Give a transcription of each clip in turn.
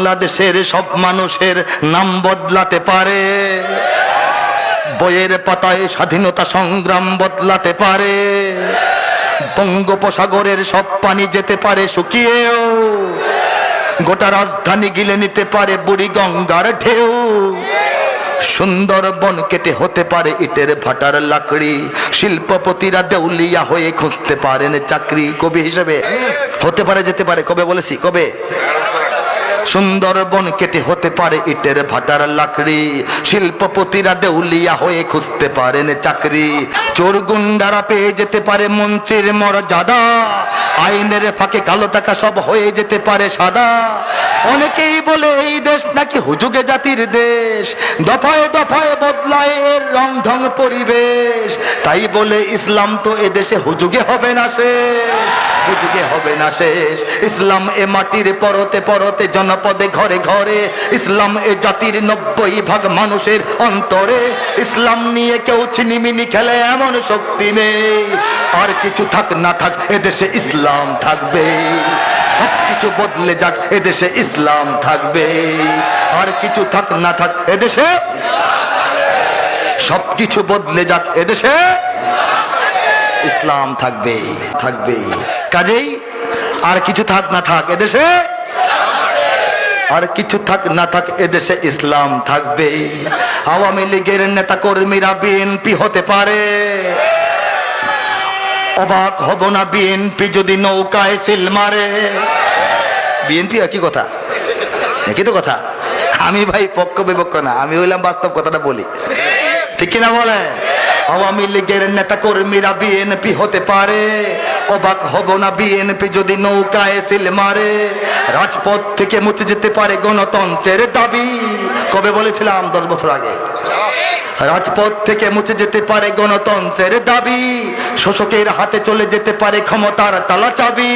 বাংলাদেশের সব মানুষের নাম বদলাতে পারে, বইয়ের পাতায় স্বাধীনতা সংগ্রাম বদলাতে পারে, বঙ্গোপসাগরের সব পানি যেতে পারে শুকিয়েও, গোটা রাজধানী গিলে নিতে পারে বুড়ি গঙ্গার ঢেউ, সুন্দরবন কেটে হতে পারে ইটের ভাটার লাকড়ি, শিল্পপতিরা দেউলিয়া হয়ে খুঁজতে পারেন চাকরি। কবি হিসেবে হতে পারে, যেতে পারে। কবে বলেছি? কবে? সুন্দরবন কেটে হতে পারে ইটের ভাটার লাকড়ি, শিল্পপতিরা দেউলিয়া হয়ে খুঁজতে পারেন চাকরি, চোর গুন্ডারা পেয়ে যেতে পারে মন্ত্রীর মর্যাদা, আইনের ফাঁকে কালো টাকা সব হয়ে যেতে পারে সাদা। অনেকেই বলে এই দেশ নাকি হুজুগে জাতির দেশ, দফায় দফায় বদলায় এর রং ঢং পরিবেশ, তাই বলে ইসলাম তো এ দেশে হুজুগে হবে না শেষ, হুজুগে হবে না শেষ। ইসলাম এ মাটির পরতে পরতে জনপদে ঘরে ঘরে, ইসলাম এ জাতির 90% মানুষের অন্তরে, ইসলাম নিয়ে কেউ ছিনিমিনি খেলে এমন শক্তি নেই, আর কিছু থাক না থাক এদেশে ইসলাম থাকবে, সবকিছু বদলে যাক এদেশে ইসলাম থাকবে, আর কিছু থাক না থাক এদেশে, সবকিছু বদলে যাক এদেশে ইসলাম থাকবে, থাকবে। কাজেই আর কিছু থাক না থাক এদেশে, আর কিছু থাক না থাক এদেশে ইসলাম থাকবে। আওয়ামী লীগের নেতা কর্মীরা বিএনপি হতে পারে, অবাক হব না বিএনপি যদি নৌকায় সিল মারে। বিএনপি একই কথা, একই তো কথা। আমি ভাই পক্ষ বিপক্ষ না, আমি হইলাম বাস্তব কথাটা বলি, ঠিক কিনা বলেন? আওয়ামী লীগের নেতা কর্মীরা বিএনপি হতে পারে, অবাক হব না বিএনপি যদি নৌকায় সিল মারে। রাজপথ থেকে মুছে যেতে পারে গণতন্ত্রের দাবি। কবে বলেছিলাম? 10 বছর আগে। রাজপথ থেকে মুছে যেতে পারে গণতন্ত্রের দাবি, শোষকের হাতে চলে যেতে পারে ক্ষমতার তালা চাবি,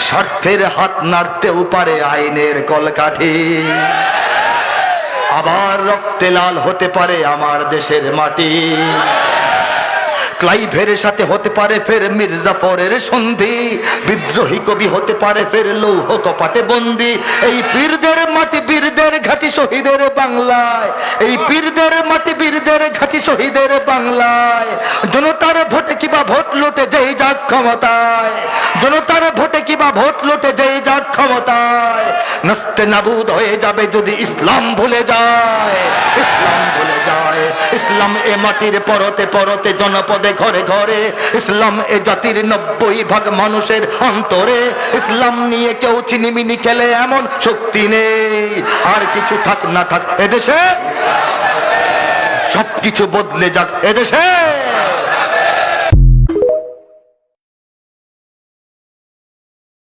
স্বার্থের হাত নাড়তেও পারে আইনের কলকাঠি, আবার রক্তে লাল হতে পারে আমার দেশের মাটি। ক্লাইভের সাথে হতে পারে ফের মির্জাফরের সন্ধি, বিদ্রোহী কবি হতে পারে ফের লৌহ কপাটে বন্দি। এই পীরদের মাটি বীরদের ঘাটি শহীদের বাংলায়, এই পীরদের মাটি বীরদের ঘাটি শহীদের বাংলায়, জনতার ভোটে কিবা ভোট লুটে যেই যাক ক্ষমতায়, জনতার ভোটে কিবা ভোট লুটে যেই যাক ক্ষমতায়, নস্তে নাবুদ হয়ে যাবে যদি ইসলাম ভুলে যায়, ইসলাম ভুলে যায়। ইসলাম এ মাটির পরতে পরতে জনপদে ঘরে ঘরে, ইসলাম এ জাতির 90% মানুষের অন্তরে, ইসলাম নিয়ে কেউ ছিনিমিনি খেলে এমন শক্তি নেই, আর কিছু থাক না থাক এদেশে, সবকিছু বদলে যাক এদেশে।